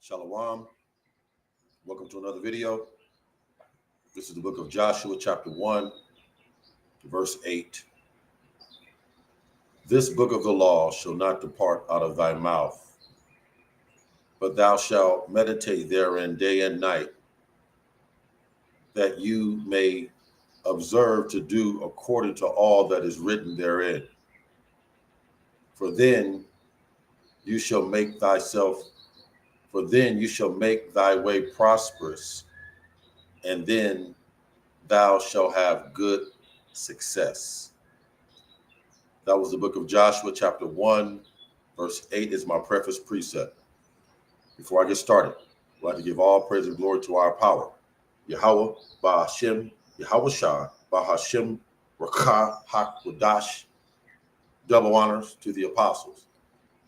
Shalom. Welcome to another video. This is the book of Joshua, chapter 1, verse 8. This book of the law shall not depart out of thy mouth, but thou shalt meditate therein day and night, that you may observe to do according to all that is written therein. For then you shall make thy way prosperous, and then thou shalt have good success. That was the book of Joshua, chapter 1, verse 8 is my preface precept. Before I get started, I'd like to give all praise and glory to our power, Yahweh, Ba'ashem, Yahweh Shah, Ba'ashem, Rakah, HaKodash. Double honors to the apostles,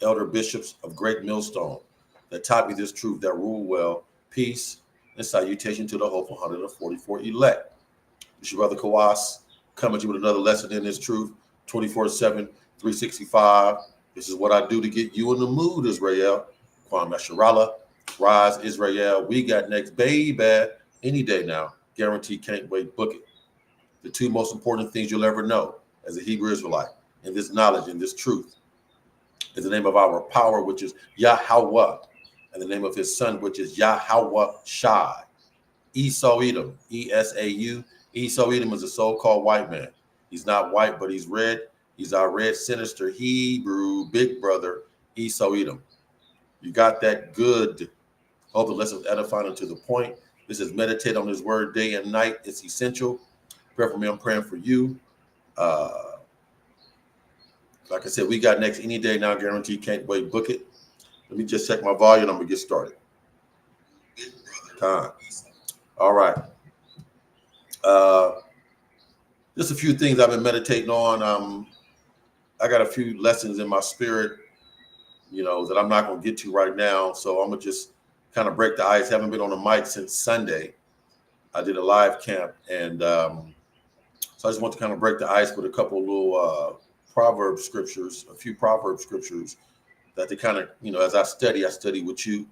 elder bishops of Great Millstone, that taught me this truth, that rule well, peace, and salutation to the hopeful 144 elect. It's your brother Kawas, coming to you with another lesson in this truth, 24/7, 365. This is what I do to get you in the mood, Israel. Kwame Sharala, Rise, Israel. We got next, baby. Any day now. Guaranteed, can't wait, book it. The two most important things you'll ever know as a Hebrew Israelite, in this knowledge, in this truth, is the name of our power, which is Yahweh, and the name of his son, which is Yahweh Shai. Esau Edom, E-S-A-U. Esau Edom is a so-called white man. He's not white, but he's red. He's our red, sinister Hebrew big brother, Esau Edom. You got that good. Hope the lesson was edifying and to the point. This is meditate on his word day and night. It's essential. Pray for me. I'm praying for you. Like I said, we got next any day now. Guaranteed, can't wait. Book it. Let me just check my volume. I'm gonna get started. Time. All right. Just a few things I've been meditating on. I got a few lessons in my spirit, that I'm not gonna get to right now. So I'm gonna just kind of break the ice. Haven't been on the mic since Sunday. I did a live camp, and so I just want to kind of break the ice with a couple little proverb scriptures, a few proverb scriptures that they kind of, as I study with you.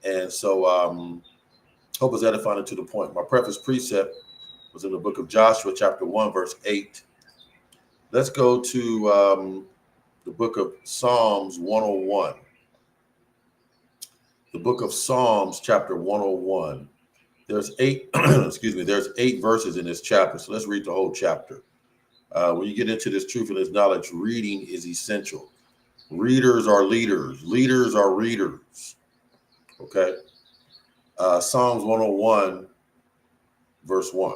And so hope it's edifying to the point. My preface precept was in the book of Joshua, chapter 1, verse 8. Let's go to the book of Psalms 101. The book of Psalms, chapter 101. There's 8, there's 8 verses in this chapter. So let's read the whole chapter. When you get into this truth and this knowledge, reading is essential. Readers are leaders. Leaders are readers. Okay. Psalms 101, verse 1.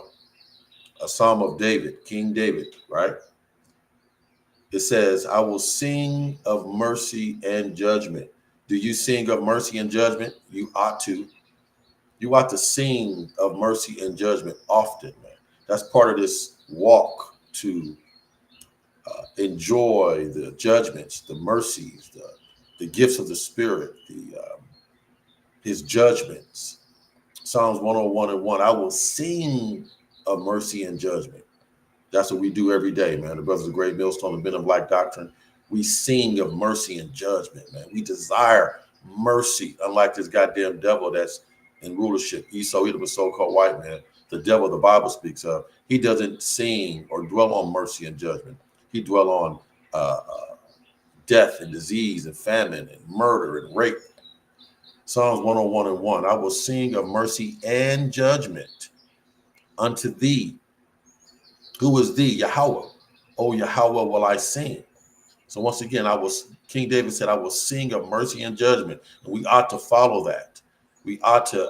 A psalm of David, King David, right? It says, I will sing of mercy and judgment. Do you sing of mercy and judgment? You ought to. You ought to sing of mercy and judgment often, man. That's part of this walk to enjoy the judgments, the mercies, the gifts of the Spirit, his judgments. Psalms 101:1. I will sing of mercy and judgment. That's what we do every day, man. The brothers of Great Millstone and Men of Black Doctrine, we sing of mercy and judgment, man. We desire mercy, unlike this goddamn devil that's in rulership. Esau Edom, a so-called white man, the devil the Bible speaks of. He doesn't sing or dwell on mercy and judgment. He dwell on death and disease and famine and murder and rape. Psalms 101:1. I will sing of mercy and judgment unto thee. Who is thee? Yahweh. Oh, Yahweh will I sing. So once again, King David said, I will sing of mercy and judgment. And we ought to follow that. We ought to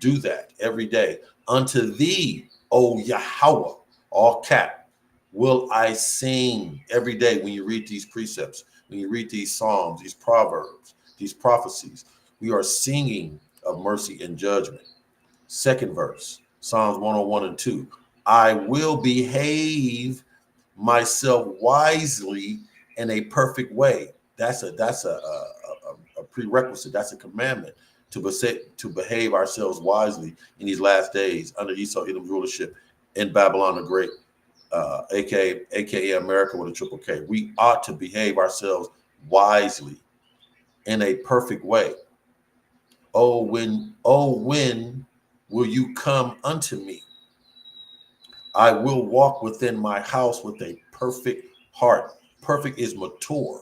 do that every day. Unto thee, O Yahweh, all cap, will I sing every day when you read these precepts, when you read these psalms, these proverbs, these prophecies. We are singing of mercy and judgment. Second verse, Psalms 101:2. I will behave myself wisely in a perfect way. That's a prerequisite. That's a commandment to behave ourselves wisely in these last days under Esau Edom's rulership in Babylon the Great, aka America with a triple K. We ought to behave ourselves wisely in a perfect way. when will you come unto me? I will walk within my house with a perfect heart. Perfect is mature.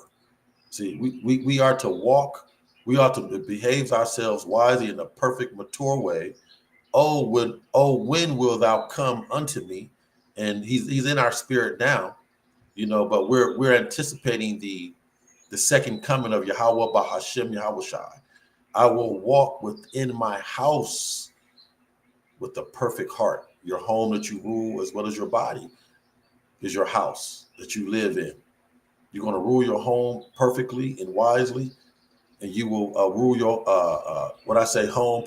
See, we are to walk, we are to behave ourselves wisely in a perfect, mature way. When will thou come unto me? And he's in our spirit now, but we're anticipating the second coming of Yahweh Bahashem Yahweh Shai. I will walk within my house with a perfect heart. Your home that you rule, as well as your body, is your house that you live in. You're going to rule your home perfectly and wisely, and you will rule your home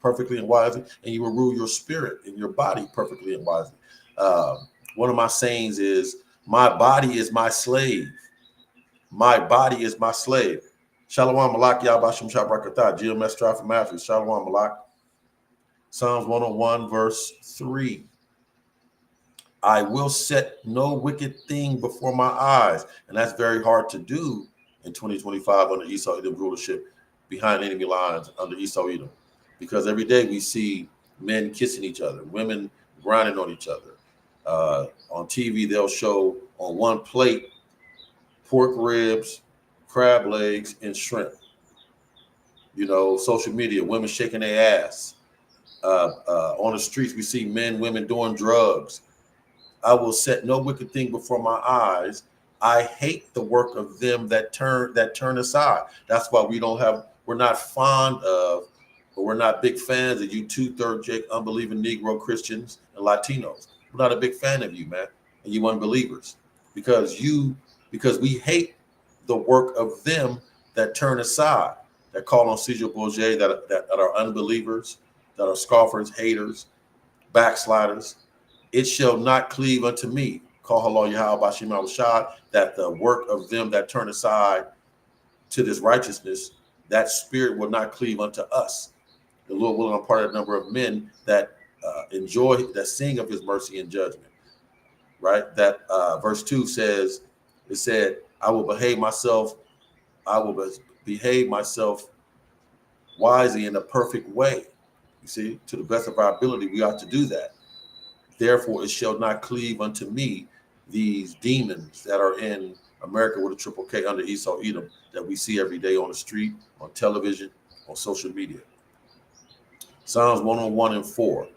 perfectly and wisely, and you will rule your spirit and your body perfectly and wisely. One of my sayings is, "My body is my slave. My body is my slave." Shalom Malak Yabashim Shabrakatah, GMS Traffic Matthews. Shalom Malak. Psalms 101, verse 3. I will set no wicked thing before my eyes. And that's very hard to do in 2025 under Esau Edom rulership, behind enemy lines under Esau Edom. Because every day we see men kissing each other, women grinding on each other. On TV, they'll show on one plate pork ribs, crab legs, and shrimp. Social media, women shaking their ass. On the streets, we see men, women doing drugs. I will set no wicked thing before my eyes. I hate the work of them that turn aside. That's why we're not fond of, or we're not big fans of you 2/3 Jake unbelieving Negro Christians and Latinos. We're not a big fan of you, man, and you unbelievers, because we hate the work of them that turn aside, that call on Caesar Borgia, that are unbelievers, that are scoffers, haters, backsliders. It shall not cleave unto me. Call halal Yahweh Bashim al-Shad, that the work of them that turn aside to this righteousness, that spirit will not cleave unto us. The Lord will impart a number of men that that sing of his mercy and judgment. Right? That verse 2 says, it said, I will behave myself wisely in a perfect way. You see, to the best of our ability, we ought to do that. Therefore, it shall not cleave unto me, these demons that are in America with a triple K under Esau Edom that we see every day on the street, on television, on social media. Psalms 101 and 4.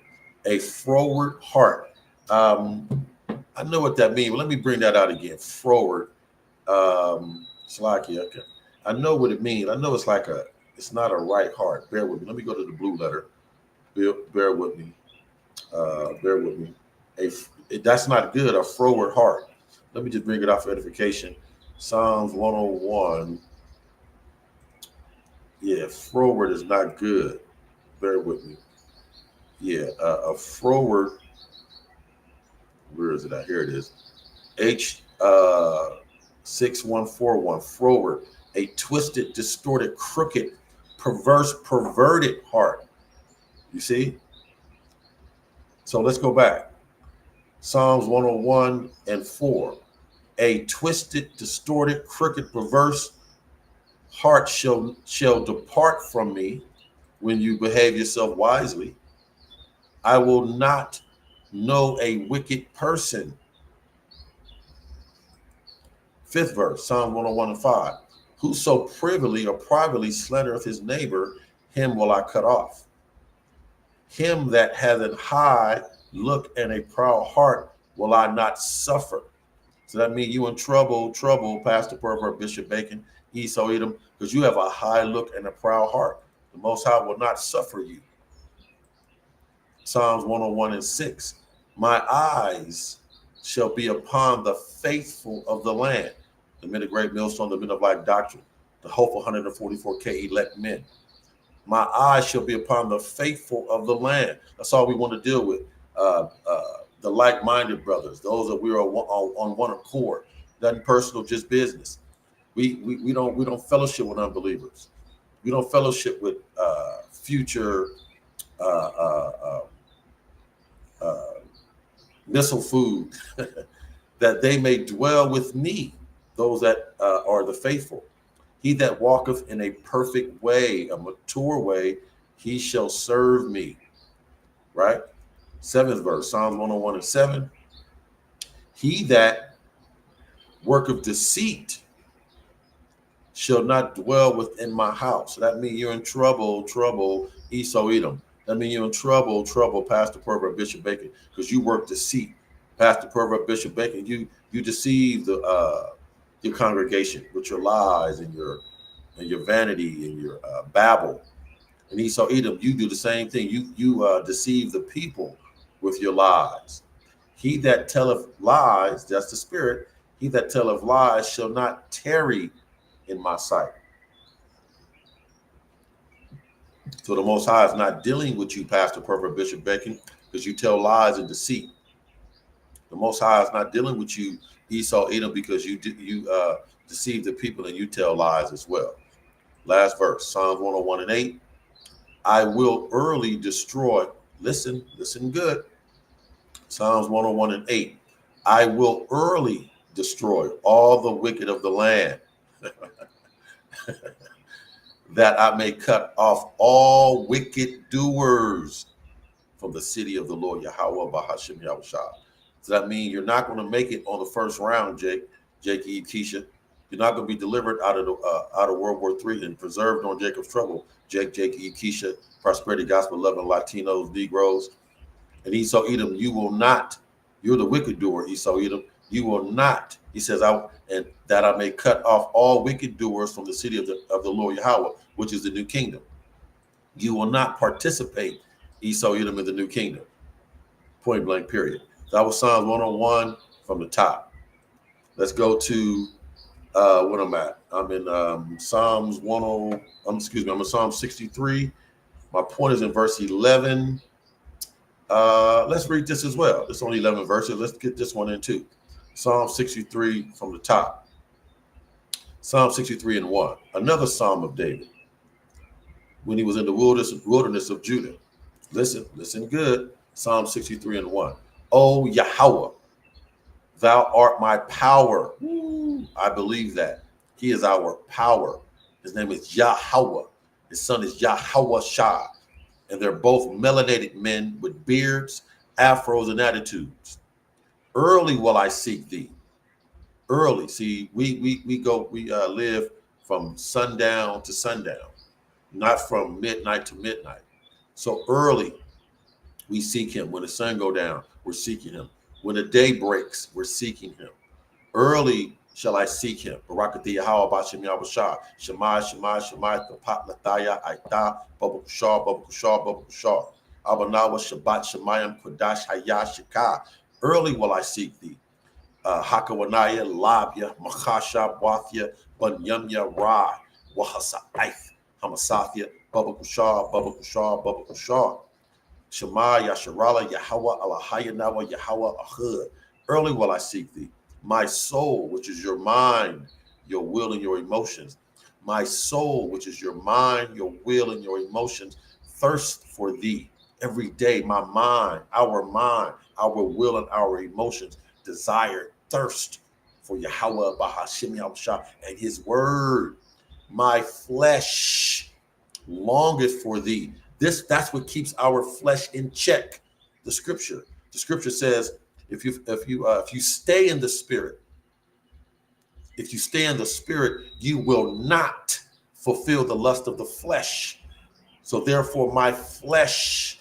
A froward heart. I know what that means, but let me bring that out again. Froward. Slakia. Okay. I know what it means. I know it's not a right heart. Bear with me. Let me go to the blue letter. Bear with me. That's not good. A froward heart. Let me just bring it out for edification. Psalms 101. Yeah, froward is not good. Bear with me. Yeah, a froward. Where is it at? Here it is. H6141. Froward, a twisted, distorted, crooked, perverted heart. You see? So let's go back. Psalms 101 and 4. A twisted, distorted, crooked, perverse heart shall depart from me when you behave yourself wisely. I will not know a wicked person. 5th verse, Psalm 101 and 5. Whoso privily or privately slandereth his neighbor, him will I cut off. Him that hath an high look and a proud heart will I not suffer. So that means you in trouble, Pastor Pervert, Bishop Bacon, Esau Edom, because you have a high look and a proud heart. The Most High will not suffer you. Psalms 101 and 6. My eyes shall be upon the faithful of the land, the men of great millstone, the men of like doctrine, the hopeful 144K elect men. My eyes shall be upon the faithful of the land. That's all we want to deal with. The like-minded brothers, those that we are on one accord. Nothing personal, just business. We don't fellowship with unbelievers. We don't fellowship with future missile food, that they may dwell with me, those that are the faithful. He that walketh in a perfect way, a mature way, he shall serve me. Right? 7th verse, Psalms 101 and 7. He that worketh deceit shall not dwell within my house. So that means you're in trouble, Esau Edom. That means you're in trouble, Pastor Pervert Bishop Bacon, because you work deceit. Pastor Pervert Bishop Bacon, you deceive your congregation with your lies and your vanity and your babble. And Esau Edom, you do the same thing. You deceive the people with your lies. He that telleth lies, that's the spirit. He that telleth lies shall not tarry in my sight. So the Most High is not dealing with you, Pastor Pervert Bishop Bacon, because you tell lies and deceit. The Most High is not dealing with you, Esau Edom, because you deceive the people and you tell lies as well. Last verse, Psalms 101 and 8. I will early destroy. Listen good. Psalms 101 and 8. I will early destroy all the wicked of the land, that I may cut off all wicked doers from the city of the Lord Yahweh Bahashim Yahushua. So that means you're not going to make it on the first round, Jake E. Keisha. You're not going to be delivered out of World War III and preserved on Jacob's trouble. Jake E. Keisha, Prosperity Gospel, loving Latinos, Negroes, and Esau Edom. You will not. You're the wicked doer, Esau Edom. You will not. He says, and that I may cut off all wicked doers from the city of the Lord Yahweh, which is the new kingdom. You will not participate, Esau Edom, in the new kingdom. Point blank, period. That was Psalms 101 from the top. Let's go to what I'm at. I'm in Psalms 10. I'm in Psalm 63. My point is in verse 11. Let's read this as well. It's only 11 verses. Let's get this one in too. Psalm 63 from the top. Psalm 63 and 1. Another Psalm of David when he was in the wilderness of Judah. Listen good. Psalm 63 and 1. O Yahweh, thou art my power. I believe that. He is our power. His name is Yahweh. His son is Yahweh Shah. And they're both melanated men with beards, afros, and attitudes. Early will I seek thee. Early. See, we live from sundown to sundown, not from midnight to midnight. So early we seek him. When the sun go down, we're seeking him. When the day breaks, we're seeking him. Early shall I seek him. Barakati Yahweh Bashem Yahushua. Shema, Tapat Lataya, Aita, Babakushah. Abanawa Shabbat Shemayim Kodash Hayah Shikah. Early will I seek thee. Hakawanaya, Labia, Machasha, Wathia, Bunyamya, Ra, Wahasaith, Hamasathia, Babakushah. Shema, Yasharala, Yahweh, Alahayanawa, Yahweh, Ahud. Early will I seek thee. My soul, which is your mind, your will, and your emotions. My soul, which is your mind, your will, and your emotions, thirst for thee. Every day, my mind, our will, and our emotions desire, thirst for Yahweh Bahashim Yahushua and his word. My flesh longeth for thee. That's what keeps our flesh in check. The scripture says, if you stay in the spirit, you will not fulfill the lust of the flesh. So therefore, my flesh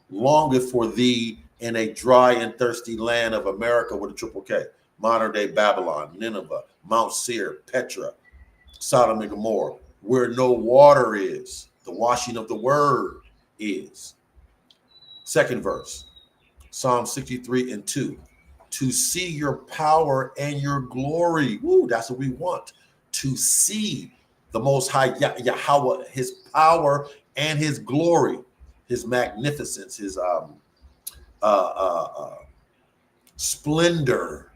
longeth for thee in a dry and thirsty land of America with a triple K. Modern day Babylon, Nineveh, Mount Seir, Petra, Sodom and Gomorrah, where no water is, the washing of the word is. Second verse, Psalm 63 and 2. To see your power and your glory. Woo, that's what we want. To see the Most High Yahweh, his power and his glory, his magnificence, his splendor.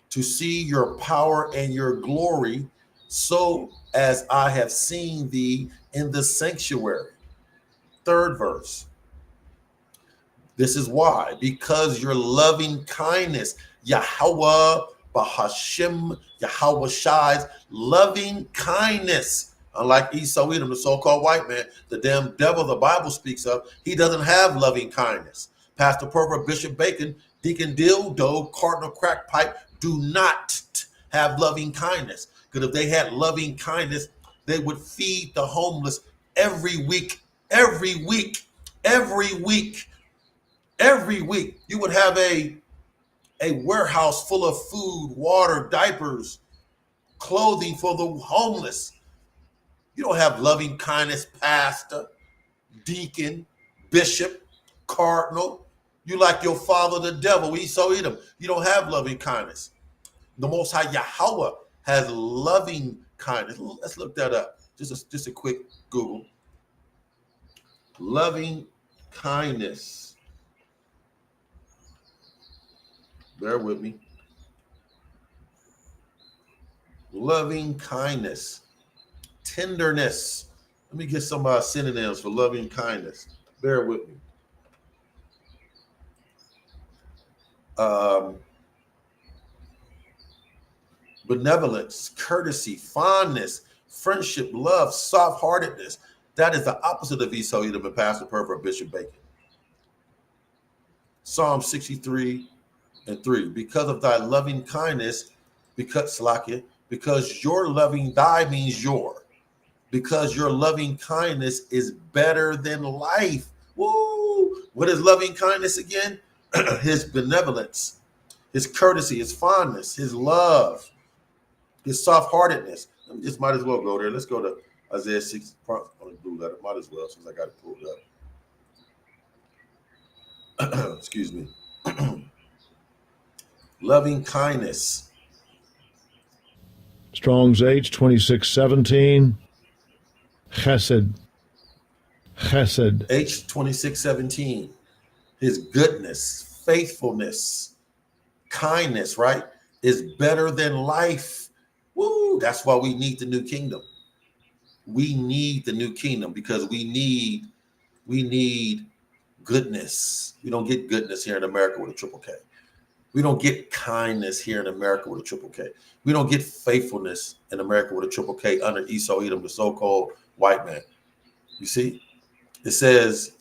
To see your power and your glory, so as I have seen thee in the sanctuary. Third verse. This is why, because your loving kindness, Yahweh Bahashim, Yahweh Shai's loving kindness. Unlike Esau Edom, the so-called white man, the damn devil the Bible speaks of, he doesn't have loving kindness. Pastor Pervert, Bishop Bacon, Deacon Dildo, Cardinal Crackpipe do not have loving kindness. Because if they had loving kindness, they would feed the homeless every week, every week, every week, every week. You would have a warehouse full of food, water, diapers, clothing for the homeless. You don't have loving kindness, pastor, deacon, bishop, cardinal. You like your father, the devil, Esau Edom. You don't have loving kindness. The Most High Yahweh has loving kindness. Let's look that up. Just a quick Google. Loving kindness. Bear with me. Loving kindness. Tenderness. Let me get some synonyms for loving kindness. Bear with me. Benevolence, courtesy, fondness, friendship, love, soft-heartedness. That is the opposite of Esau Edom and Pastor Pervert, Bishop Bacon. Psalm 63:3. Because of thy loving kindness, because your loving, thy means your. Because your loving kindness is better than life. Woo! What is loving kindness again? His benevolence, his courtesy, his fondness, his love, his soft-heartedness. We just might as well go there. Let's go to Isaiah 6. I'm going to do that. Might as well, since I got it pulled up. Excuse me. Loving kindness. Strong's H 2617. Chesed. Chesed. H 2617. His goodness, faithfulness, kindness, right, is better than life. Woo! That's why we need the new kingdom. We need the new kingdom because we need goodness. We don't get goodness here in America with a triple K. We don't get kindness here in America with a triple K. We don't get faithfulness in America with a triple K under Esau Edom, the so-called white man. You see? It says,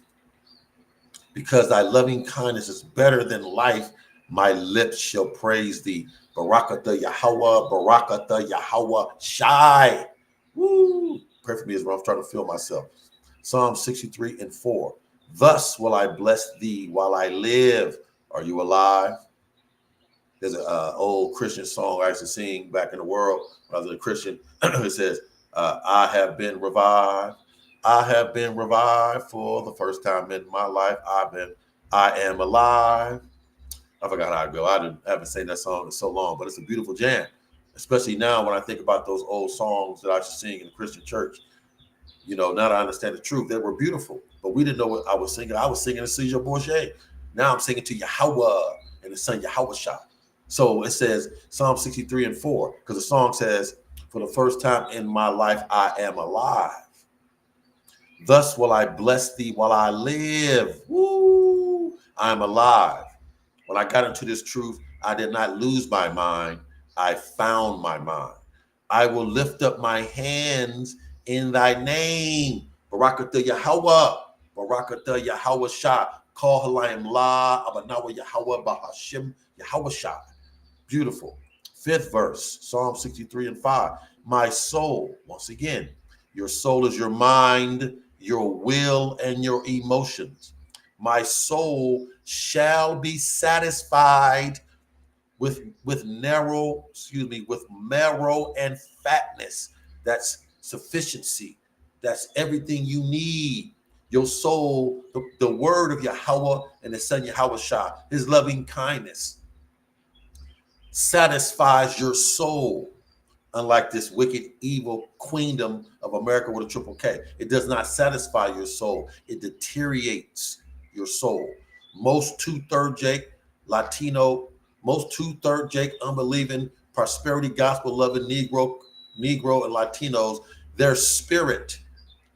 because thy loving kindness is better than life, my lips shall praise thee. Barakatah Yahweh, Barakatah Yahweh Shai. Woo! Pray for me as well. I'm trying to feel myself. Psalm 63:4. Thus will I bless thee while I live. Are you alive? There's an old Christian song I used to sing back in the world when I was a Christian. It says, I have been revived. I have been revived for the first time in my life. I am alive. I forgot how I go. I haven't sang that song in so long, but it's a beautiful jam, especially now when I think about those old songs that I used to sing in the Christian church. You know, now that I understand the truth, they were beautiful, but we didn't know what I was singing. I was singing to Caesar Borgia. Now I'm singing to Yahweh and his son Yahweh Shah. So it says Psalm 63:4, because the song says, for the first time in my life, I am alive. Thus will I bless thee while I live. Woo! I am alive. When I got into this truth, I did not lose my mind. I found my mind. I will lift up my hands in thy name. Barakatah Yahweh. Barakatah Yahweh Shah. Call Halayim La. Abanawa Yahweh Bahashim Yahweh Shah. Beautiful. 5th verse, Psalm 63:5. My soul, once again, your soul is your mind, your will, and your emotions. My soul shall be satisfied with marrow and fatness. That's sufficiency. That's everything you need. Your soul, the word of Yahweh and the son Yahweh Shah, his loving kindness satisfies your soul. Unlike this wicked, evil queendom of America with a triple K, it does not satisfy your soul. It deteriorates your soul. Most two-third Jake Latino, most two-third Jake unbelieving, prosperity gospel loving Negro and Latinos, their spirit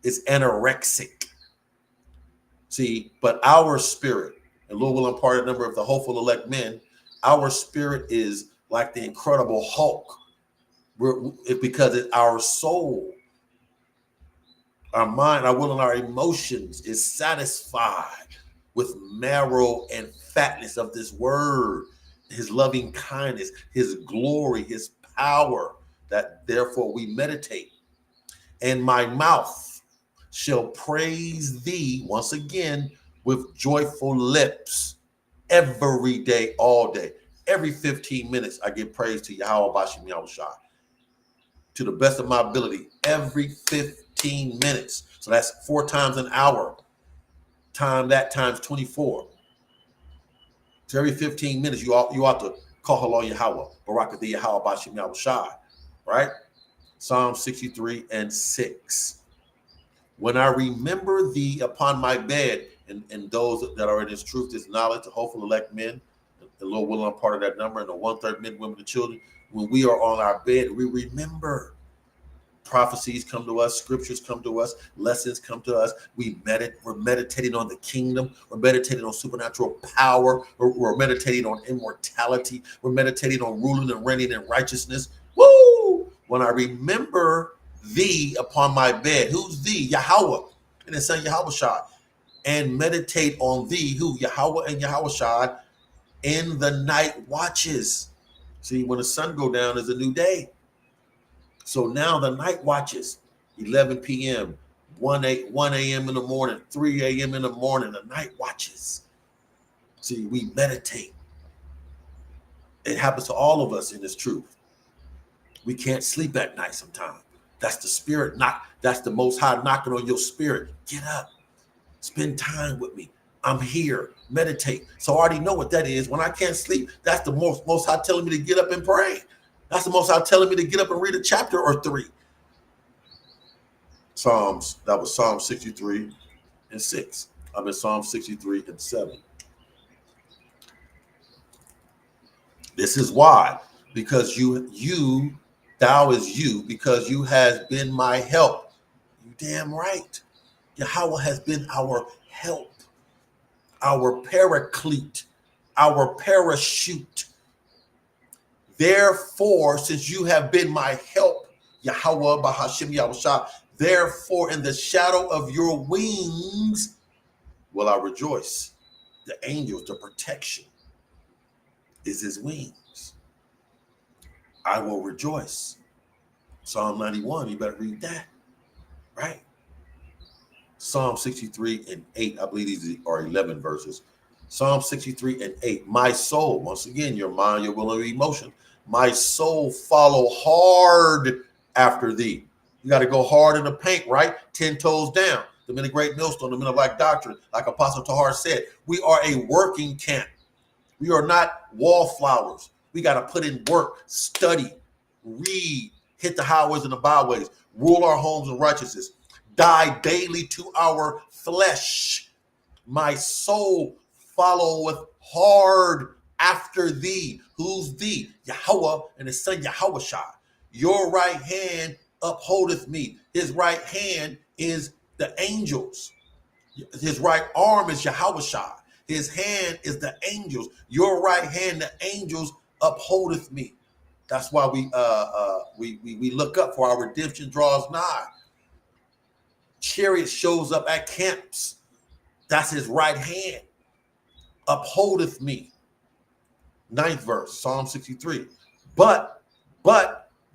is anorexic. See, but our spirit, and Lord will impart a number of the hopeful elect men, our spirit is like the Incredible Hulk. Because our soul Our mind, our will, and our emotions is satisfied with marrow and fatness of this word, his loving kindness, his glory, his power, that therefore we meditate. And my mouth shall praise thee once again with joyful lips every day, all day. Every 15 minutes, I give praise to Yahweh Bashim Yahushua to the best of my ability. Every 15 minutes. So that's 4 times an hour. Time that times 24. So every 15 minutes, you ought to call hello Yahweh. Barak the Yahweh Bashim Yahushua. Right? Psalm 63 and 6. When I remember thee upon my bed, and those that are in this truth, this knowledge, the hopeful elect men, the Lord willing, I'm part of that number, and the 1/3 men, women, and children. When we are on our bed, we remember. Prophecies come to us, scriptures come to us, lessons come to us. We're meditating on the kingdom. We're meditating on supernatural power. We're meditating on immortality. We're meditating on ruling and reigning in righteousness. Woo! When I remember thee upon my bed, who's thee? Yahweh and his son Yahweh Shad, and meditate on thee, who? Yahweh and Yahweh Shad, in the night watches. See, when the sun go down is a new day. So now the night watches, 11 p.m., 1 a.m. in the morning, 3 a.m. in the morning, the night watches. See, we meditate. It happens to all of us in this truth. We can't sleep at night sometimes. That's the spirit that's the Most High knocking on your spirit. Get up. Spend time with me. I'm here. Meditate. So I already know what that is. When I can't sleep, that's the Most High telling me to get up and pray. That's the Most High telling me to get up and read a chapter or 3. That was Psalm 63 and 6. I'm in Psalm 63 and 7. This is why, because thou is you, because you has been my help. You damn right. Yahweh has been our help, our paraclete, our parachute. Therefore, since you have been my help, Yahweh Bahashim Yahushua, therefore in the shadow of your wings will I rejoice. The angels, the protection is his wings. I will rejoice. Psalm 91, you better read that, right? Psalm 63 and 8, I believe these are 11 verses. Psalm 63 and 8, my soul, once again, your mind, your will, and your emotion, my soul follow hard after thee. You got to go hard in the paint, right? 10 toes down. The men of great millstone, the men of like doctrine, like Apostle Tahar said, we are a working camp. We are not wallflowers. We got to put in work, study, read, hit the highways and the byways, rule our homes in righteousness, die daily to our flesh. My soul followeth hard after thee. Who's thee? Yahweh and his son Yahushua. Your right hand upholdeth me. His right hand is the angels. His right arm is Yahushua. His hand is the angels. Your right hand, the angels upholdeth me. That's why we look up, for our redemption draws nigh. Chariot shows up at camps. That's his right hand. Upholdeth me. 9th verse, Psalm 63. But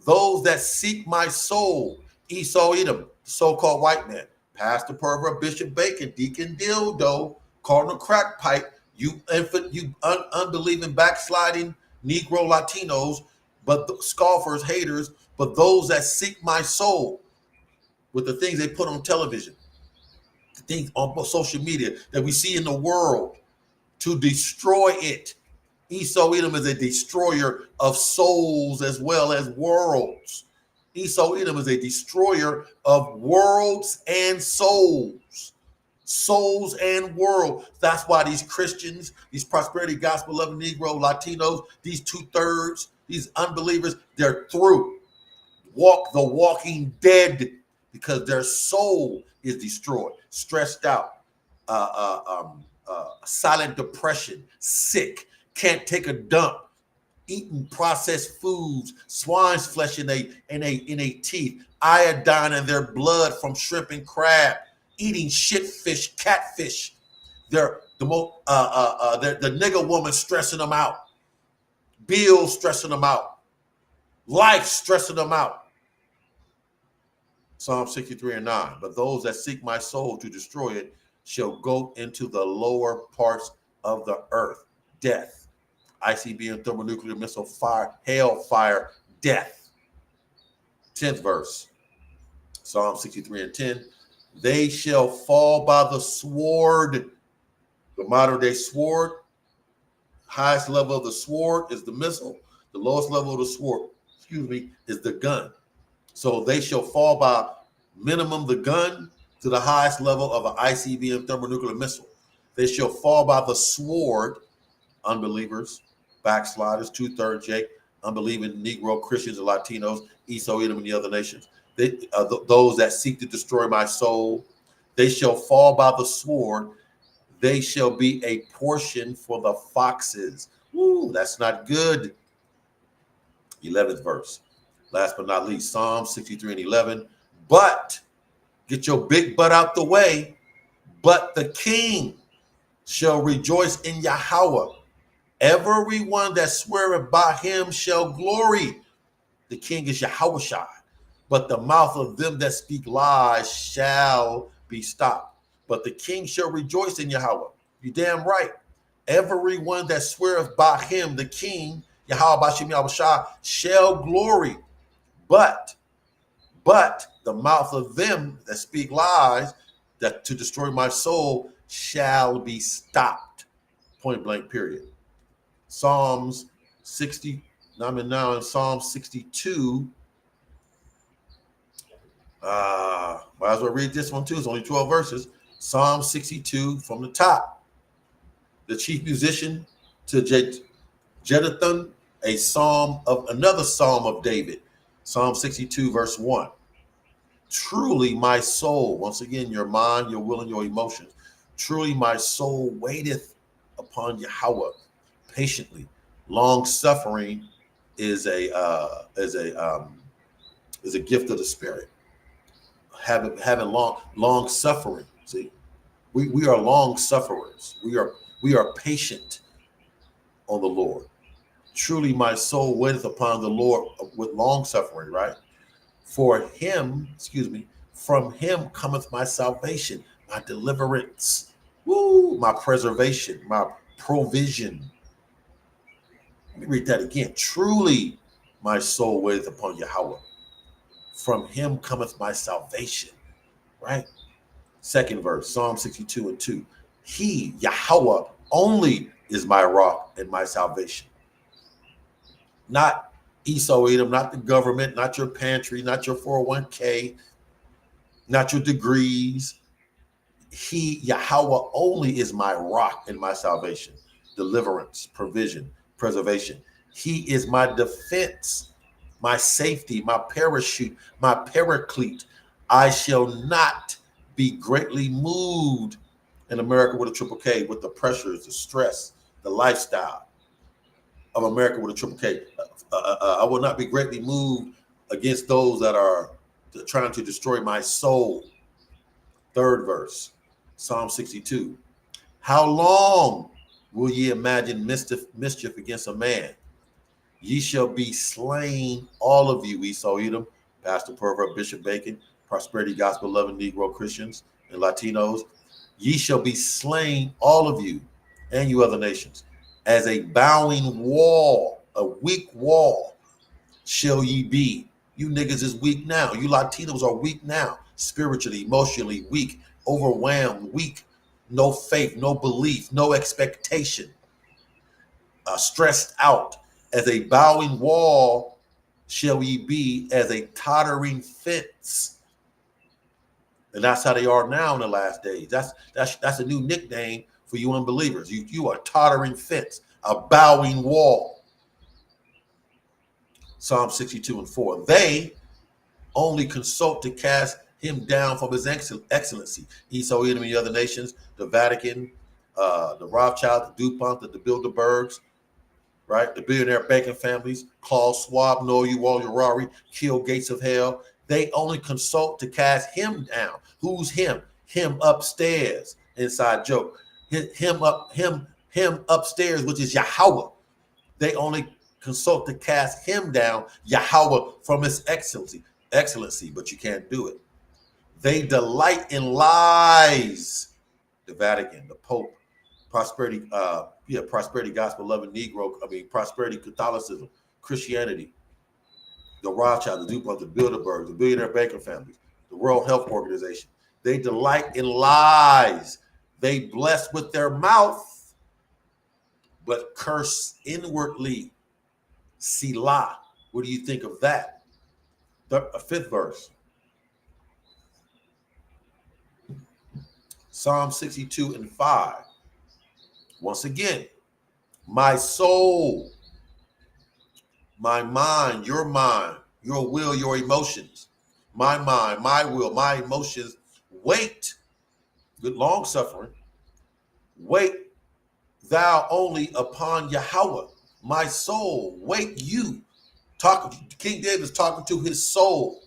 those that seek my soul, Esau Edom, so-called white man, Pastor Pervert, Bishop Bacon, Deacon Dildo, Cardinal Crackpipe, you unbelieving, backsliding Negro Latinos, but the scoffers, haters, but those that seek my soul with the things they put on television, the things on social media that we see in the world to destroy it. Esau Edom is a destroyer of souls as well as worlds. Esau Edom is a destroyer of worlds and souls. Souls and world. That's why these Christians, these prosperity gospel loving Negro Latinos, these 2/3, these unbelievers, they're through. Walk the walking dead because their soul is destroyed, stressed out, silent depression, sick, can't take a dump, eating processed foods, swine's flesh in a teeth, iodine in their blood from shrimp and crab, eating shitfish, catfish. They're the nigger woman stressing them out, bills stressing them out, life stressing them out. Psalm 63 and 9. But those that seek my soul to destroy it shall go into the lower parts of the earth. Death. ICBM thermonuclear missile fire, hail fire, death. 10th verse. Psalm 63 and 10. They shall fall by the sword. The modern day sword. Highest level of the sword is the missile. The lowest level of the sword, is the gun. So they shall fall by minimum the gun to the highest level of an ICBM thermonuclear missile. They shall fall by the sword, unbelievers, backsliders, two-thirds Jake, unbelieving Negro Christians and Latinos, Esau, Edom, and the other nations. Those that seek to destroy my soul, they shall fall by the sword. They shall be a portion for the foxes. Ooh, that's not good. 11th verse. Last but not least, Psalm 63 and 11. But, get your big butt out the way, but the king shall rejoice in Yahweh. Everyone that sweareth by him shall glory. The king is Yahushua. But the mouth of them that speak lies shall be stopped. But the king shall rejoice in Yahweh. You damn right. Everyone that sweareth by him, the king, Yahweh Bashem Yahushua, shall glory. But the mouth of them that speak lies, that to destroy my soul, shall be stopped. Point blank, period. Psalms 60, I'm now in Psalm 62. Might as well read this one too. It's only 12 verses. Psalm 62 from the top. The chief musician to Jeduthun, another psalm of David. Psalm 62, verse 1. Truly my soul, once again, your mind, your will, and your emotions. Truly my soul waiteth upon Yahweh patiently. Long suffering is a gift of the Spirit. Having long suffering. See, we are long sufferers. We are patient on the Lord. Truly my soul waiteth upon the Lord with long suffering, right? From him cometh my salvation, my deliverance, my preservation, my provision. Let me read that again. Truly my soul waiteth upon Yahweh. From him cometh my salvation, right? Second verse, Psalm 62 and 2. He, Yahweh, only is my rock and my salvation. Not Esau, Edom, not the government, not your pantry, not your 401k, not your degrees. He, Yahweh, only is my rock and my salvation, deliverance, provision, preservation. He is my defense, my safety, my parachute, my paraclete. I shall not be greatly moved in America with a triple K, with the pressures, the stress, the lifestyle of America with a triple K. I will not be greatly moved against those that are trying to destroy my soul. Third verse, Psalm 62. How long will ye imagine mischief against a man? Ye shall be slain, all of you, Esau, Edom, Pastor Pervert, Bishop Bacon, Prosperity Gospel loving Negro Christians and Latinos. Ye shall be slain, all of you, and you other nations, as a bowing wall, a weak wall shall ye be. You niggas is weak now. You Latinos are weak now, spiritually, emotionally weak, overwhelmed, weak, no faith, no belief, no expectation, stressed out. As a bowing wall shall ye be, as a tottering fence. And that's how they are now in the last days. That's a new nickname for you unbelievers. You are a tottering fence, a bowing wall. Psalm 62 and 4. They only consult to cast him down from his excellency. Esau, Edom, and the other nations, the Vatican, the Rothschild, the DuPont, the Bilderbergs, right? The billionaire banking families, Klaus Schwab, Noah Harari, kill gates of hell. They only consult to cast him down. Who's him? Him upstairs. Inside joke. Him upstairs, which is Yahweh. They only consult to cast him down, Yahweh, from his excellency, but you can't do it. They delight in lies. The Vatican, the Pope, prosperity gospel loving Negro, prosperity Catholicism, Christianity, the Rothschild, the Dupont, the Bilderberg, the billionaire banker families, the World Health Organization. They delight in lies. They bless with their mouth, but curse inwardly. Selah. What do you think of that? The fifth verse. Psalm 62 and 5. Once again, my soul, my mind, your will, your emotions, my mind, my will, my emotions, wait with long suffering. Wait thou only upon Yahweh. My soul, wait you. King David's talking to his soul.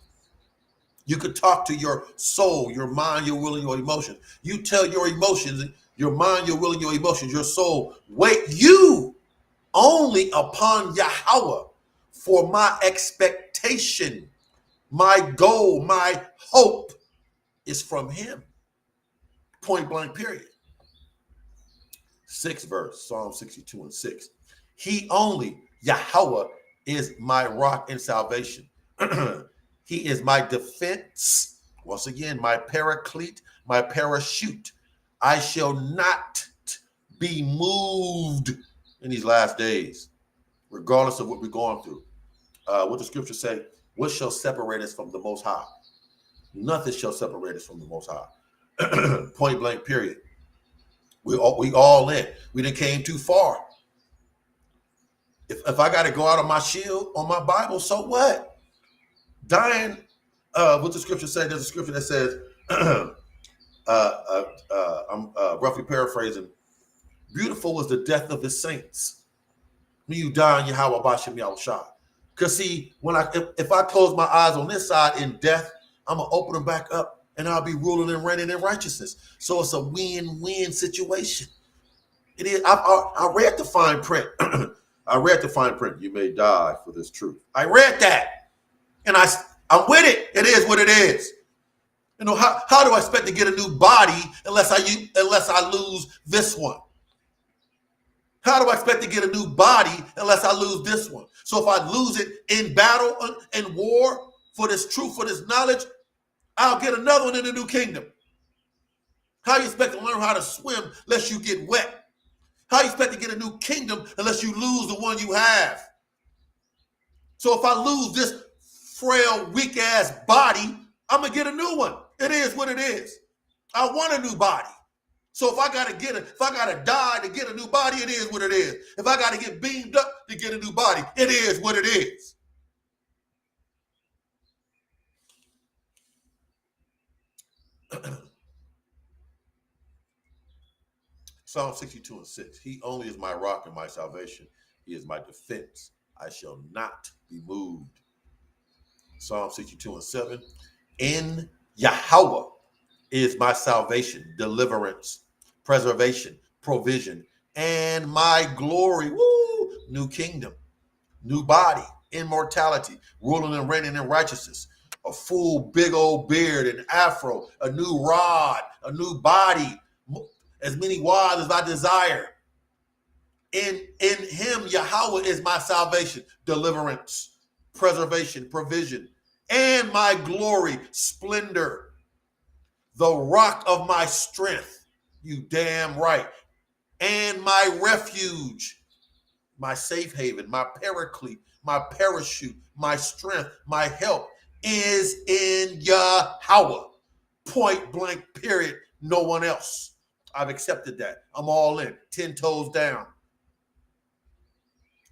You could talk to your soul, your mind, your will, and your emotions. You tell your emotions, your mind, your will, and your emotions, your soul, wait you only upon Yahweh, for my expectation, my goal, my hope is from him. Point blank, period. Sixth verse, Psalm 62 and 6. He only, Yahweh, is my rock and salvation. He is my defense. Once again, my paraclete, my parachute. I shall not be moved in these last days, regardless of what we're going through. What the scripture say, what shall separate us from the Most High? Nothing shall separate us from the Most High. Point blank, period. We all in. We done came too far. If I got to go out on my shield, on my Bible, so what? Dying, what the scripture say? There's a scripture that says, I'm roughly paraphrasing, beautiful was the death of his saints. When you die in Yahweh Bashem Yahushua. Because see, if I close my eyes on this side in death, I'm going to open them back up and I'll be ruling and reigning in righteousness. So it's a win-win situation. It is. I read the fine print. I read the fine print. You may die for this truth. I read that. And I'm with it. It is what it is. You know, how do I expect to get a new body unless I lose this one? How do I expect to get a new body unless I lose this one? So if I lose it in battle and war for this truth, for this knowledge, I'll get another one in the new kingdom. How you expect to learn how to swim unless you get wet? How you expect to get a new kingdom unless you lose the one you have? So if I lose this frail, weak-ass body, I'm going to get a new one. It is what it is. I want a new body. So if I got to die to get a new body, it is what it is. If I got to get beamed up to get a new body, it is what it is. Psalm 62 and 6. He only is my rock and my salvation. He is my defense. I shall not be moved. Psalm 62 and 7. In Yahweh is my salvation, deliverance, preservation, provision, and my glory. Woo! New kingdom, new body, immortality, ruling and reigning in righteousness, a full big old beard and afro, a new rod, a new body, as many wives as I desire. In him, Yahweh is my salvation, deliverance, preservation, provision, and my glory, splendor, the rock of my strength, you damn right, and my refuge, my safe haven, my paraclete, my parachute, my strength, my help is in Yahweh. Point blank, period. No one else. I've accepted that. I'm all in. 10 toes down.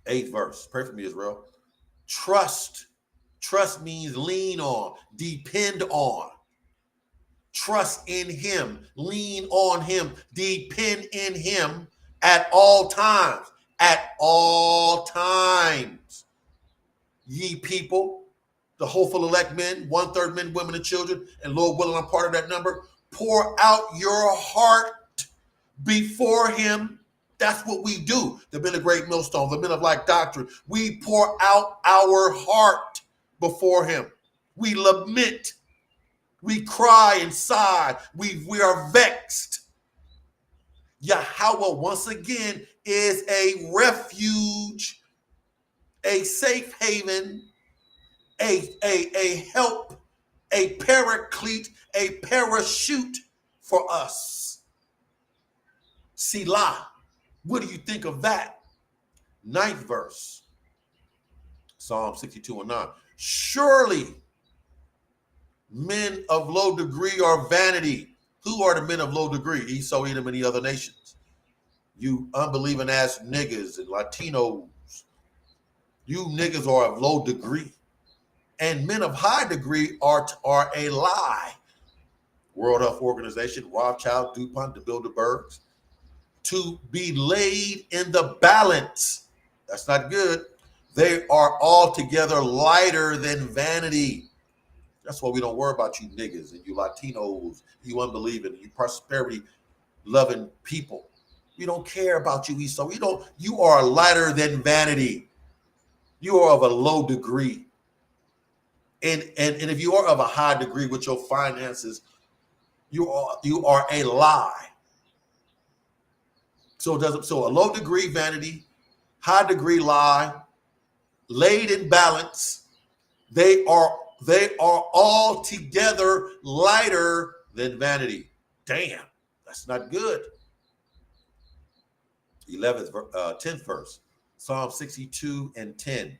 8th verse. Pray for me, Israel. Trust. Trust means lean on, depend on. Trust in him, lean on him, depend in him at all times. at all times. Ye people, the hopeful elect men, 1/3 men, women, and children, and Lord willing, I'm part of that number, pour out your heart before him. That's what we do. The men of Great Millstone, the men of Like Doctrine, we pour out our heart before him. We lament. We cry and sigh. We are vexed. Yahweh, once again, is a refuge, a safe haven, a help, a paraclete, a parachute for us. Selah. What do you think of that? 9th verse, Psalm 62:9. Surely men of low degree are vanity. Who are the men of low degree? Esau, Edom, and the other nations. You unbelieving ass niggas and Latinos. You niggas are of low degree. And men of high degree are a lie. World Health Organization, Rothschild, DuPont, the Bilderbergs. To be laid in the balance. That's not good. They are altogether lighter than vanity. That's why we don't worry about you niggas and you Latinos, you unbelieving, you prosperity loving people. We don't care about you, Esau. You are lighter than vanity. You are of a low degree. And if you are of a high degree with your finances, you are a lie. So a low degree vanity, high degree lie, laid in balance, they are all together lighter than vanity. Damn, that's not good. 10th verse, Psalm 62:10.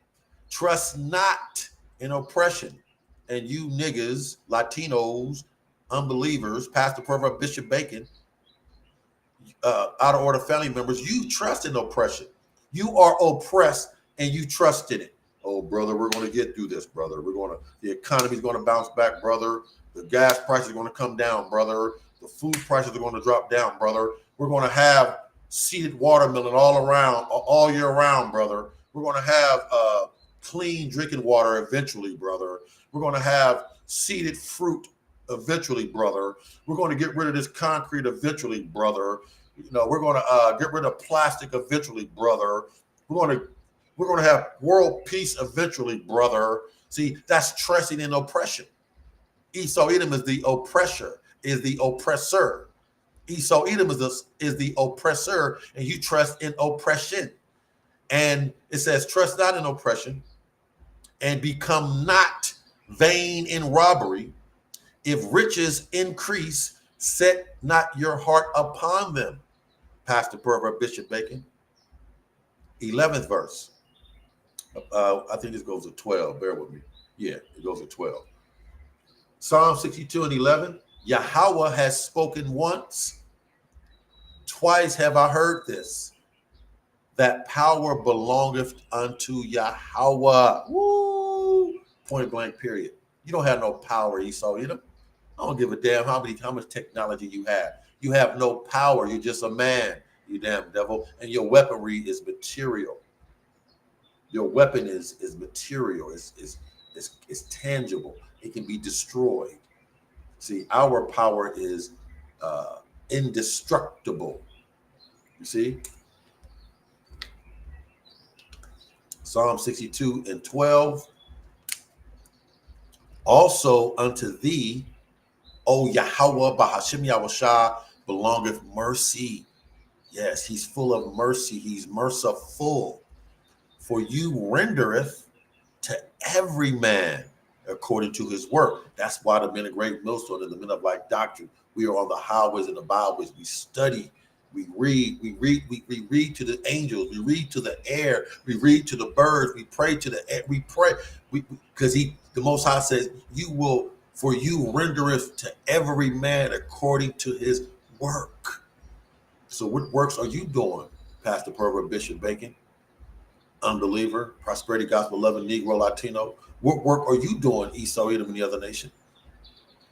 Trust not in oppression. And you niggas, Latinos, unbelievers, Pastor Pervert, Bishop Bacon, out of order family members, you trust in oppression. You are oppressed and you trust in it. Oh, brother, we're going to get through this, brother. The economy's going to bounce back, brother. The gas prices are going to come down, brother. The food prices are going to drop down, brother. We're going to have seeded watermelon all year round, brother. We're going to have clean drinking water eventually, brother. We're going to have seeded fruit eventually, brother. We're going to get rid of this concrete eventually, brother. We're going to get rid of plastic eventually, brother. We're going to have world peace eventually, brother. See, that's trusting in oppression. Esau Edom is the oppressor, is the oppressor. Esau Edom is the oppressor, and you trust in oppression. And it says, trust not in oppression, and become not vain in robbery. If riches increase, set not your heart upon them. Pastor Pervert, Bishop Bacon. 11th verse. I think this goes to 12. Bear with me. Yeah, it goes to 12. Psalm 62:11. Yahweh has spoken once. Twice have I heard this, that power belongeth unto Yahweh. Woo! Point blank, period. You don't have no power, Esau. I don't give a damn how much technology you have. You have no power. You're just a man, you damn devil. And your weaponry is material. Your weapon is material. It's tangible. It can be destroyed. See, our power is indestructible. You see? Psalm 62:12. Also unto thee, O Yahweh, Bahashim Yahushua, belongeth mercy. Yes, he's full of mercy. He's merciful. For you rendereth to every man according to his work. That's why the men of Great Millstone and the men of Like Doctrine, we are on the highways and the byways. We study, we read to the angels, we read to the air, we read to the birds, we pray to the air, we pray, because the Most High says, for you rendereth to every man according to his work. So what works are you doing, Pastor Pervert, Bishop Bacon? Unbeliever, prosperity gospel loving Negro, Latino. What work are you doing, Esau, Edom, and the other nation?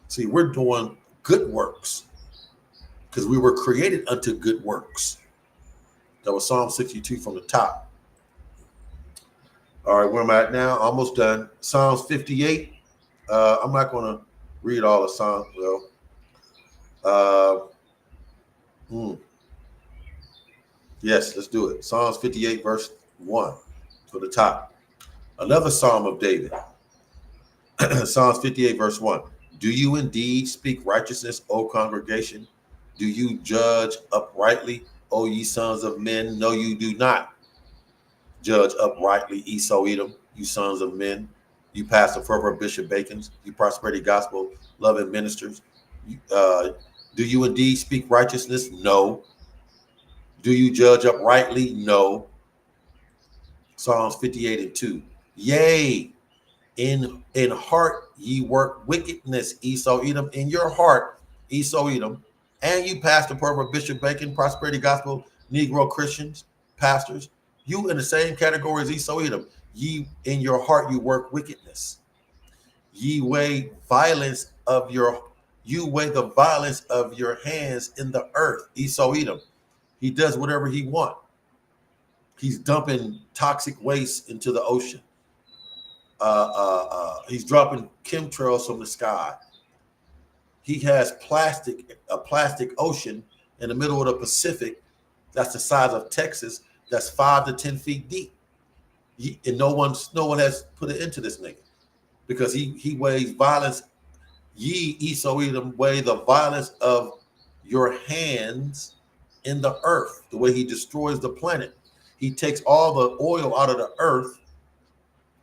See, we're doing good works because we were created unto good works. That was Psalm 62 from the top. All right, where am I at now? Almost done. Psalms 58. I'm not going to read all the Psalms. Well, yes, let's do it. Psalms 58, verse 1 to the top. Another Psalm of David. Psalms 58, verse 1. Do you indeed speak righteousness, O congregation? Do you judge uprightly, O ye sons of men? No, you do not judge uprightly, Esau Edom, you sons of men. You pastor fervor Bishop Bacon's, you prosperity gospel loving ministers. Do you indeed speak righteousness? No. Do you judge uprightly? No. Psalms 58 and 2. Yea, in heart ye work wickedness, Esau Edom. In your heart, Esau Edom, and you pastor fervor Bishop Bacon, prosperity gospel, Negro Christians, pastors. You in the same category as Esau Edom. Ye in your heart you work wickedness. You weigh the violence of your hands in the earth. Esau Edom. He does whatever he wants. He's dumping toxic waste into the ocean. He's dropping chemtrails from the sky. He has a plastic ocean in the middle of the Pacific that's the size of Texas, that's 5 to 10 feet deep. And no one has put it into this nigga because he weighs violence. Ye, Esau Edom, weigh the violence of your hands in the earth, the way he destroys the planet. He takes all the oil out of the earth,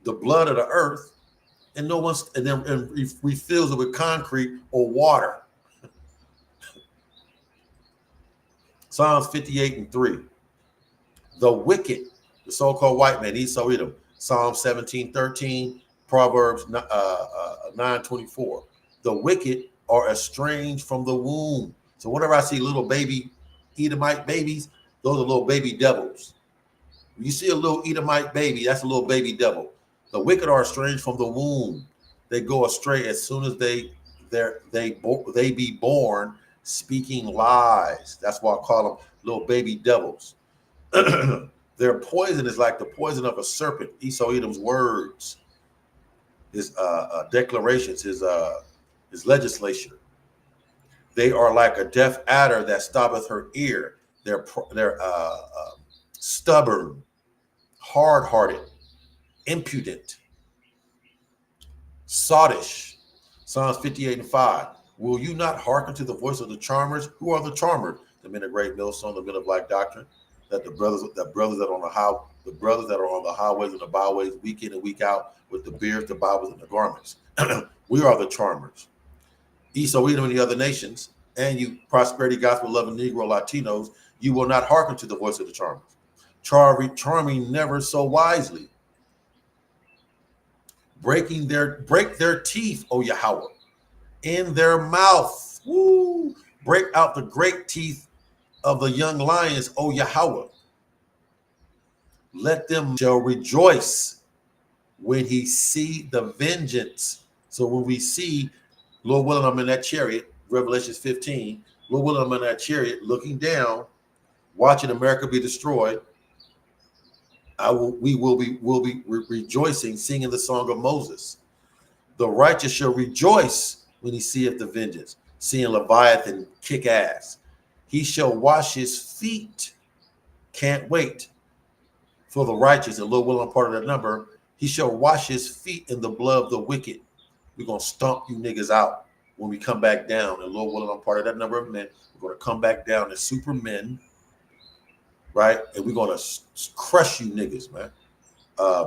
the blood of the earth, and refills it with concrete or water. Psalms 58 and 3. The wicked, the so-called white man, Esau Edom. Psalm 17:13, Proverbs 9:24. The wicked are estranged from the womb. So whenever I see little baby Edomite babies, those are little baby devils. When you see a little Edomite baby, that's a little baby devil. The wicked are estranged from the womb. They go astray as soon as they be born speaking lies. That's why I call them little baby devils. Their poison is like the poison of a serpent. Esau Edom's words, his declarations, his legislation. They are like a deaf adder that stoppeth her ear. They're stubborn, hard-hearted, impudent, sottish. Psalms 58 and 5. Will you not hearken to the voice of the charmers? Who are the charmers? The men of great millstone, the men of black doctrine. That the brothers that are on the highways and the byways, week in and week out, with the beards, the Bibles, and the garments. We are the charmers. Esau Edom and the other nations, and you prosperity gospel loving Negro Latinos, you will not hearken to the voice of the charmers. Charming never so wisely. Break their teeth, O Yahweh, in their mouth. Woo! Break out the great teeth of the young lions, O Yahweh. Let them shall rejoice when he see the vengeance. So when we see, Lord willing, I'm in that chariot, Revelation 15, Lord willing, I'm in that chariot looking down, watching America be destroyed. We will be rejoicing, singing the song of Moses. The righteous shall rejoice when he seeth the vengeance, seeing Leviathan kick ass. He shall wash his feet. Can't wait for the righteous, and Lord willing, part of that number. He shall wash his feet in the blood of the wicked. We're going to stomp you niggas out when we come back down. And Lord willing, I'm part of that number of men. We're going to come back down as supermen, right? And we're going to crush you niggas, man.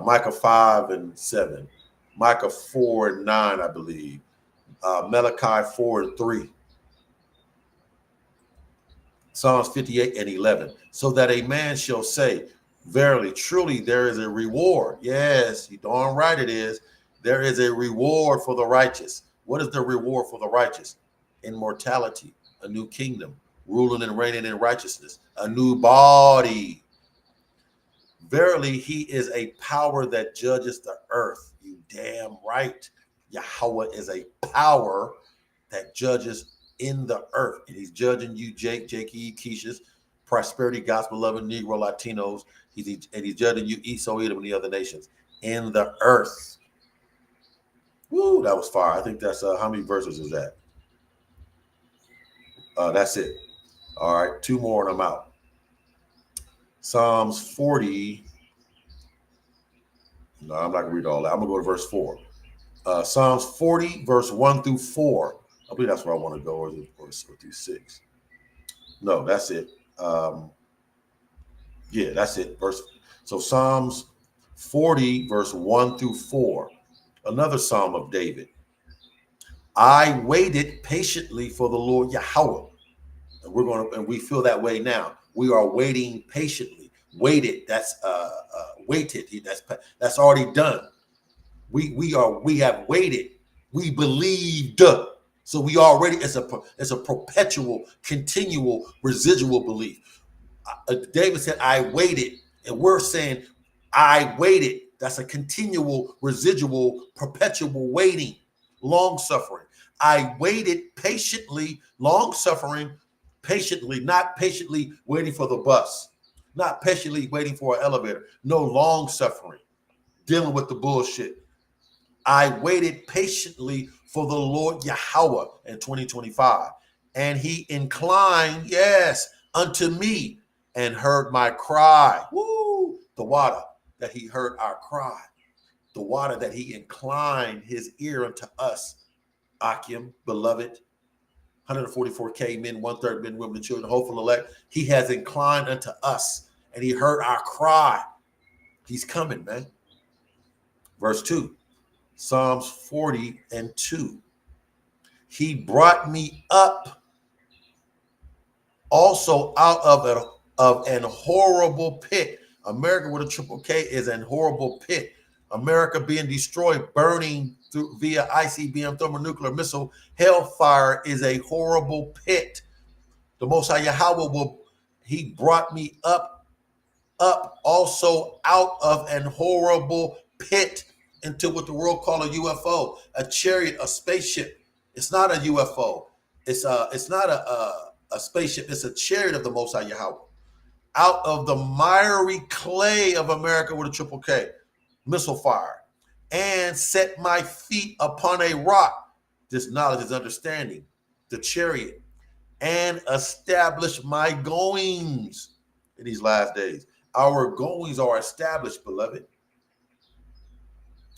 Micah 5 and 7. Micah 4 and 9, I believe. Malachi 4 and 3. Psalms 58 and 11. So that a man shall say, verily, truly, there is a reward. Yes, you darn right it is. There is a reward for the righteous. What is the reward for the righteous? Immortality, a new kingdom, ruling and reigning in righteousness, a new body. Verily, he is a power that judges the earth. You damn right. Yahweh is a power that judges in the earth. And he's judging you, Jake E. Keishas, prosperity, gospel loving Negro Latinos. And he's judging you, Esau, Edom, and the other nations in the earth. Woo, that was fire. I think that's how many verses is that? That's it. All right, 2 more and I'm out. Psalms 40. No, I'm not gonna read all that. I'm gonna go to verse 4. Psalms 40, verse 1 through 4. I believe that's where I want to go, or through 6. No, that's it. Yeah, that's it. So Psalms 40, verse 1 through 4. Another Psalm of David. I waited patiently for the Lord Yahweh. And we feel that way now. We are waiting patiently. Waited. That's waited. That's already done. We have waited. We believed. So we already, it's a perpetual, continual, residual belief. David said, I waited. And we're saying, I waited. That's a continual, residual, perpetual waiting, long suffering. I waited patiently, long suffering, patiently, not patiently waiting for the bus, not patiently waiting for an elevator. No, long suffering, dealing with the bullshit. I waited patiently for the Lord Yahweh in 2025, and he inclined, yes, unto me and heard my cry. Woo! The water that he heard our cry, the water that he inclined his ear unto us. Akim, beloved, 144K men, 1/3 men, women, and children, hopeful elect. He has inclined unto us, and he heard our cry. He's coming, man. Verse 2, Psalms 40 and 2. He brought me up also out of an horrible pit. America with a triple K is an horrible pit. America being destroyed, burning via ICBM thermonuclear missile. Hellfire is a horrible pit. The Most High Yahweh he brought me up also out of an horrible pit into what the world call a UFO, a chariot, a spaceship. It's not a UFO. It's not a spaceship. It's a chariot of the Most High Yahweh. Out of the miry clay of America with a triple K, missile fire, and set my feet upon a rock. This knowledge is understanding, the chariot, and establish my goings in these last days. Our goings are established, beloved.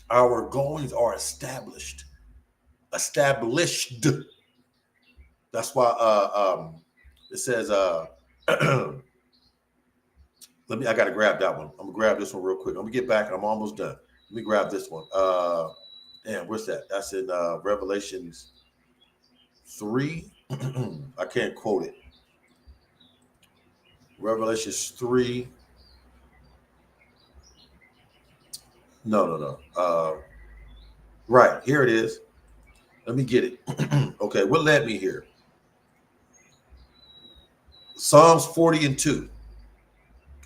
Our goings are established. Established. That's why it says I gotta grab that one. I'm gonna grab this one real quick. I'm gonna get back and I'm almost done. Let me grab this one. Damn, where's that? That's in Revelations 3. I can't quote it. Revelations 3. No. Right, here it is. Let me get it. Okay, what led me here? Psalms 40 and 2.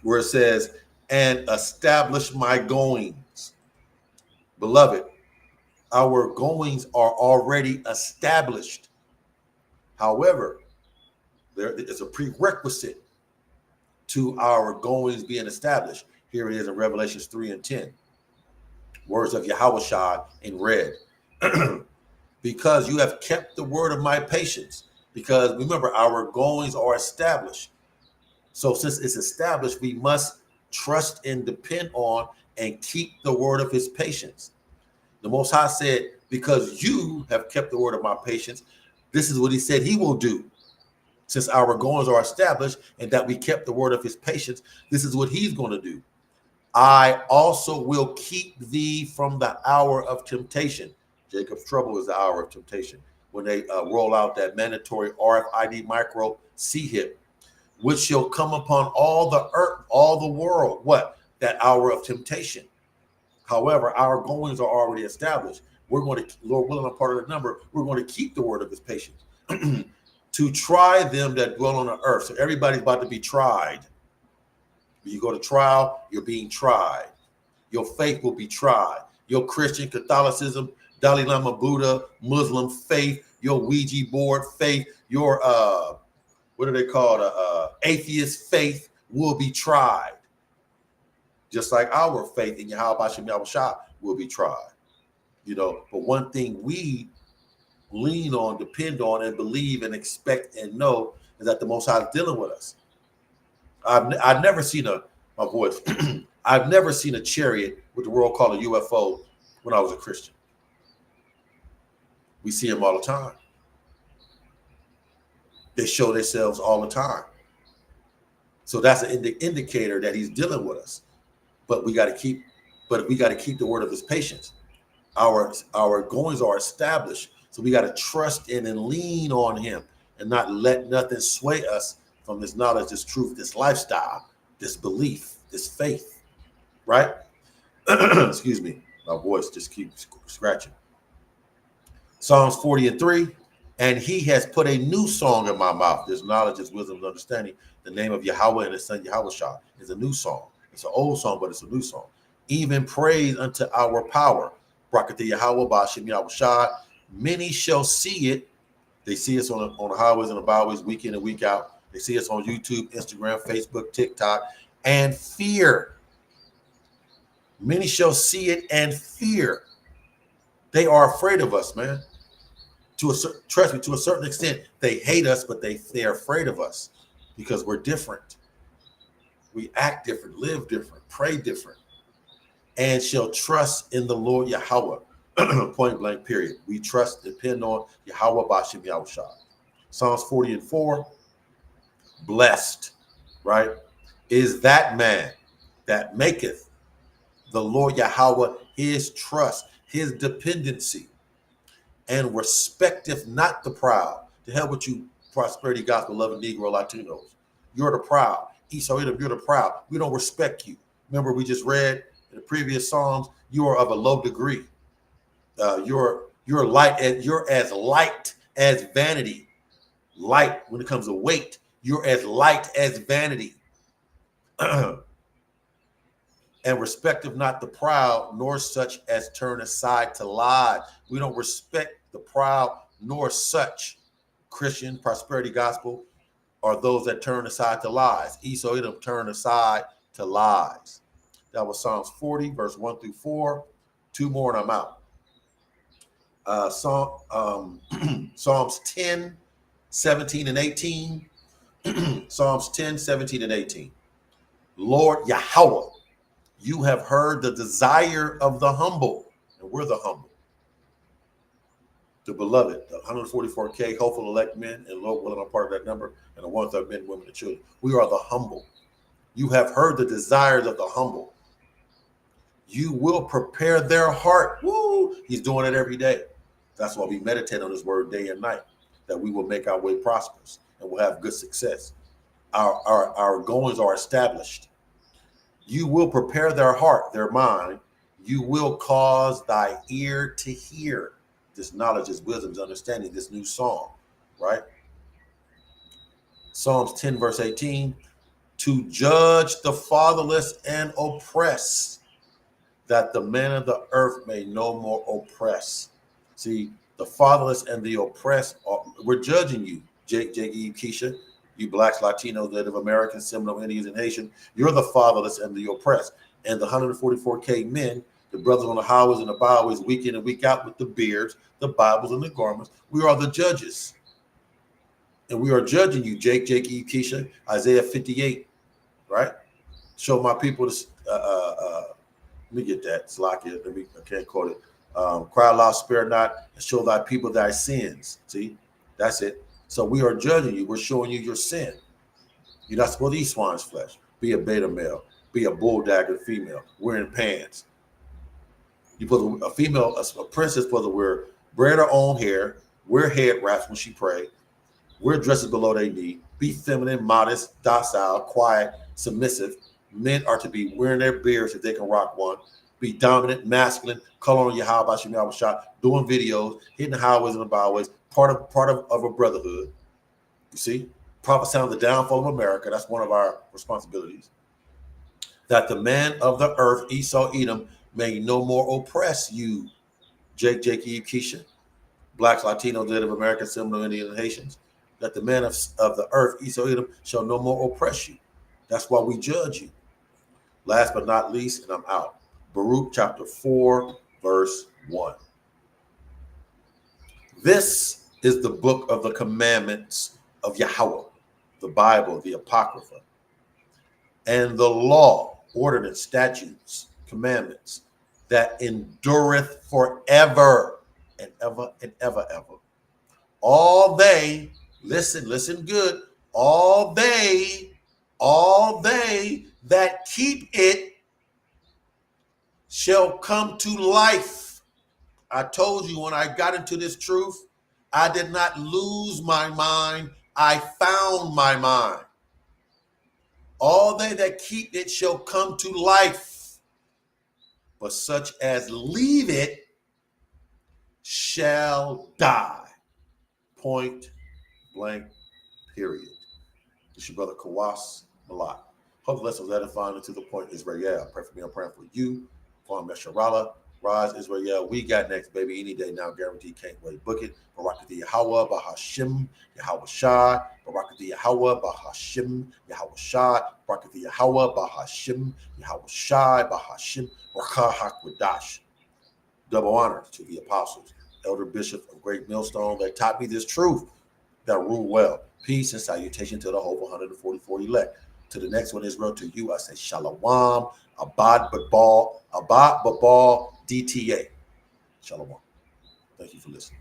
Where it says, and establish my goings. Beloved, our goings are already established. However, there is a prerequisite to our goings being established. Here it is in Revelations 3 and 10. Words of Yahushua in red. Because you have kept the word of my patience. Because remember, our goings are established. So since it's established, we must trust and depend on and keep the word of his patience. The Most High said, because you have kept the word of my patience, this is what he said he will do. Since our goings are established and that we kept the word of his patience, this is what he's going to do. I also will keep thee from the hour of temptation. Jacob's trouble is the hour of temptation. When they roll out that mandatory RFID micro CHIP, which shall come upon all the earth, all the world. What? That hour of temptation. However, our goings are already established. We're going to, Lord willing, a part of the number, we're going to keep the word of his patience. To try them that dwell on the earth. So everybody's about to be tried. When you go to trial, you're being tried. Your faith will be tried. Your Christian, Catholicism, Dalai Lama, Buddha, Muslim faith, your Ouija board faith, your what are they called? Atheist faith will be tried. Just like our faith in Yahweh Bashem Yahushua will be tried. But one thing we lean on, depend on, and believe and expect and know is that the Most High is dealing with us. I've never seen my voice. I've never seen a chariot, what the world called a UFO, when I was a Christian. We see them all the time. They show themselves all the time. So that's an indicator that he's dealing with us. But we got to keep the word of his patience. Our goings are established. So we got to trust in and lean on him and not let nothing sway us from this knowledge, this truth, this lifestyle, this belief, this faith, right? Excuse me. My voice just keeps scratching. Psalms 40:3, and he has put a new song in my mouth. This knowledge, this wisdom, and understanding. The name of Yahweh and his son Yahushua is a new song. It's an old song, but it's a new song. Even praise unto our power. Brakati Yahweh Bashem Yahushua. Many shall see it. They see us on the highways and the byways week in and week out. They see us on YouTube, Instagram, Facebook, TikTok, and fear. Many shall see it and fear. They are afraid of us, man. Trust me, to a certain extent, they hate us, but they're afraid of us because we're different. We act different, live different, pray different, and shall trust in the Lord Yahweh. Point blank, period. We trust, depend on Yahweh Bashem Yahushua. Psalms 40:4. Blessed, right, is that man that maketh the Lord Yahweh his trust, his dependency, and respecteth not the proud. To hell with you, prosperity gospel loving Negro Latinos. You're the proud. Esau Edom, you're the proud. We don't respect you. Remember, we just read in the previous Psalms, you are of a low degree. You're light. You're as light as vanity. Light when it comes to weight. You're as light as vanity. And respecteth not the proud, nor such as turn aside to lie. We don't respect the proud, nor such. Christian prosperity gospel are those that turn aside to lies. Esau Edom turn aside to lies. That was Psalms 40, verse 1-4. Two more and I'm out. Psalms 10, 17 and 18. Psalms 10, 17 and 18. Lord Yahweh, you have heard the desire of the humble, and we're the humble. The beloved, the 144K hopeful elect men, and Lord willing, I'm part of that number, and the 1/3 men, women, and children. We are the humble. You have heard the desires of the humble. You will prepare their heart. Woo! He's doing it every day. That's why we meditate on his word day and night, that we will make our way prosperous and we'll have good success. Our goings are established. You will prepare their heart, their mind. You will cause thy ear to hear. This knowledge, this wisdom, this understanding, this new song, right? Psalms 10, verse 18. To judge the fatherless and oppress, that the men of the earth may no more oppress. See, the fatherless and the oppressed, we're judging you, Jake, Eve, Keisha, you blacks, Latinos, Native Americans, Seminole Indians, and Haitians. You're the fatherless and the oppressed. And the 144K men, the brothers on the highways and the byways, week in and week out with the beards, the Bibles, and the garments, we are the judges. And we are judging you, Jake, Eve, Keisha, Isaiah 58, right? Show my people this, let me get that, Slakia, I can't quote it. Cry aloud, spare not, and show thy people thy sins. See, that's it. So we are judging you. We're showing you your sin. You're not supposed to eat swine's flesh. Be a beta male. Be a bull dagger female. Wearing pants. You put a female, a princess supposed to wear braid her own hair, wear head wraps when she pray, wear dresses below their knee, be feminine, modest, docile, quiet, submissive. Men are to be wearing their beards if they can rock one. Be dominant, masculine, color on your how about your shot, doing videos, hitting the highways and the byways, part of a brotherhood. You see, prophesying the downfall of America. That's one of our responsibilities. That the man of the earth, Esau, Edom, may no more oppress you, Jake, Eve, Keisha, blacks, Latinos, Native Americans, Seminole Indians, and Haitians. Let the man of the earth, Esau Edom, shall no more oppress you. That's why we judge you. Last but not least, and I'm out. Baruch chapter 4, verse 1. This is the book of the commandments of Yahweh, the Bible, the Apocrypha, and the law, ordinance, statutes, commandments that endureth forever and ever and ever, ever. All they, listen good, all they that keep it shall come to life. I told you when I got into this truth, I did not lose my mind. I found my mind. All they that keep it shall come to life, but such as leave it shall die. Point blank, period. It's your brother Kawas Malak. Hope the lesson was edifying and to the point. Israel. Pray for me. I'm praying for you. Farm Mesharala. Rise Israel. We got next, baby. Any day now, guaranteed. Can't wait. Book it. Barakati Yahweh, Bahashim, Yahweh Shai. Barakati Yahweh, Bahashim, Yahweh Shai. Barakati Yahweh, Bahashim, Yahweh Shai, Bahashim, Rakah Hakwadash. Double honor to the apostles, elder bishop of Great Millstone that taught me this truth that rule well. Peace and salutation to the whole 144 elect. To the next one, Israel, to you, I say Shalom, Abad Babal, DTA. Shalom. Thank you for listening.